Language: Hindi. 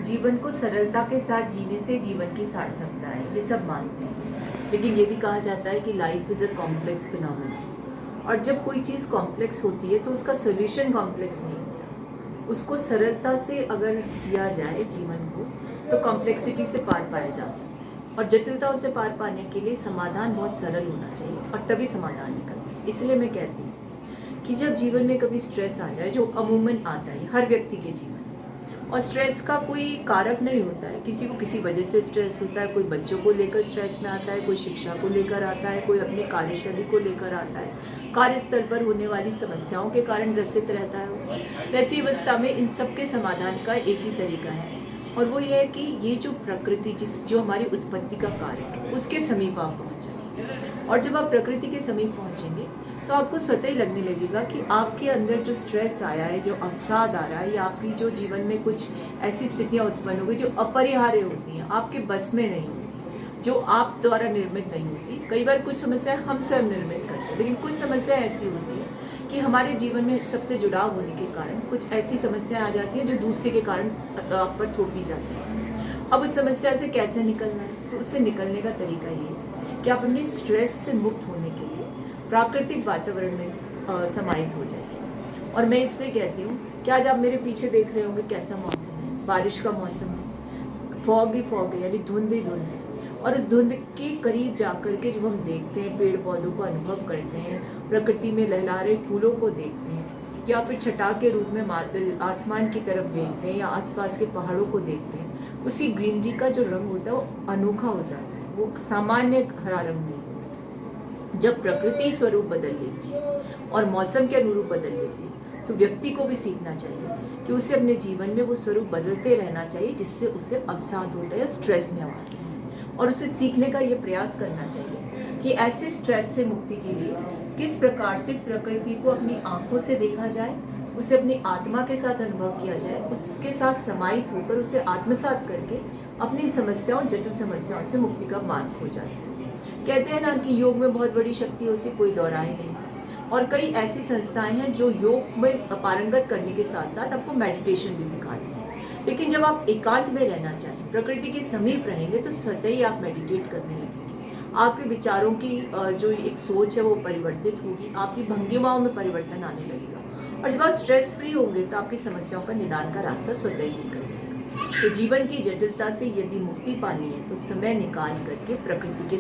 जीवन को सरलता के साथ जीने से जीवन की सार्थकता है, ये सब मानते हैं। लेकिन ये भी कहा जाता है कि life is a complex phenomena, और जब कोई चीज़ कॉम्प्लेक्स होती है तो उसका सोल्यूशन कॉम्प्लेक्स नहीं होता। उसको सरलता से अगर जिया जाए जीवन को, तो कॉम्प्लेक्सिटी से पार पाया जा सकता है। और जटिलताओं से पार पाने के लिए समाधान बहुत सरल होना चाहिए, और तभी समाधान निकलता है। इसलिए मैं कहती हूँ कि जब जीवन में कभी स्ट्रेस आ जाए, जो अमूमन आता है हर व्यक्ति के जीवन, और स्ट्रेस का कोई कारक नहीं होता है, किसी को किसी वजह से स्ट्रेस होता है, कोई बच्चों को लेकर स्ट्रेस में आता है, कोई शिक्षा को लेकर आता है, कोई अपनी कार्यशैली को लेकर आता है, कार्यस्थल पर होने वाली समस्याओं के कारण ग्रसित रहता है। वैसी अवस्था में इन सब के समाधान का एक ही तरीका है, और वो ये है कि ये जो प्रकृति जो हमारी उत्पत्ति का कारक है, उसके समीप आप पहुँच जाएंगे। और जब आप प्रकृति के समीप पहुँचेंगे तो आपको स्वतः ही लगने लगेगा कि आपके अंदर जो स्ट्रेस आया है, जो अवसाद आ रहा है, या आपकी जो जीवन में कुछ ऐसी स्थितियां उत्पन्न हो गई जो अपरिहार्य होती हैं, आपके बस में नहीं होती, जो आप द्वारा निर्मित नहीं होती। कई बार कुछ समस्याएं हम स्वयं निर्मित करते हैं, लेकिन कुछ समस्याएं ऐसी होती हैं कि हमारे जीवन में सबसे जुड़ाव होने के कारण कुछ ऐसी समस्याएं आ जाती हैं जो दूसरे के कारण आप पर थोपी जाती हैं। अब उस समस्या से कैसे निकलना है? तो उससे निकलने का तरीका ये है कि आप अपने स्ट्रेस से मुक्त होने के लिए प्राकृतिक वातावरण में समाहित हो जाइए। और मैं इसलिए कहती हूँ कि आज आप मेरे पीछे देख रहे होंगे कैसा मौसम है, बारिश का मौसम है, फॉग ही फॉग है, यानी धुंध ही धुंध है। और उस धुंध के करीब जाकर के जब हम देखते हैं, पेड़ पौधों को अनुभव करते हैं, प्रकृति में लहरा रहे फूलों को देखते हैं, या फिर छटा के रूप में आसमान की तरफ देखते हैं, या आसपास के पहाड़ों को देखते हैं, उसी ग्रीनरी का जो रंग होता है वो अनोखा हो जाता है, वो सामान्य हरा रंग नहीं। जब प्रकृति स्वरूप बदल लेती है और मौसम के अनुरूप बदल लेती है, तो व्यक्ति को भी सीखना चाहिए कि उसे अपने जीवन में वो स्वरूप बदलते रहना चाहिए, जिससे उसे अवसाद होता है, स्ट्रेस में आ जाए। और उसे सीखने का ये प्रयास करना चाहिए कि ऐसे स्ट्रेस से मुक्ति के लिए किस प्रकार से प्रकृति को अपनी आंखों से देखा जाए, उसे अपनी आत्मा के साथ अनुभव किया जाए, उसके साथ समाहित होकर उसे आत्मसात करके अपनी समस्याओं, जटिल समस्याओं से मुक्ति का मार्ग खोजा जाए। कहते हैं ना कि योग में बहुत बड़ी शक्ति होती है, कोई दोहराए नहीं। और कई ऐसी संस्थाएं हैं जो योग में पारंगत करने के साथ साथ आपको मेडिटेशन भी सिखाती हैं। लेकिन जब आप एकांत में रहना चाहें, प्रकृति के समीप रहेंगे, तो स्वतः ही आप मेडिटेट करने लगेंगे। आपके विचारों की जो एक सोच है वो परिवर्तित होगी, आपकी भंगिमाओं में परिवर्तन आने लगेगा। और जब आप स्ट्रेस फ्री होंगे तो आपकी समस्याओं का निदान का रास्ता स्वतः ही निकल जाएगा। तो जीवन की जटिलता से यदि मुक्ति पानी है, तो समय निकाल करके प्रकृति के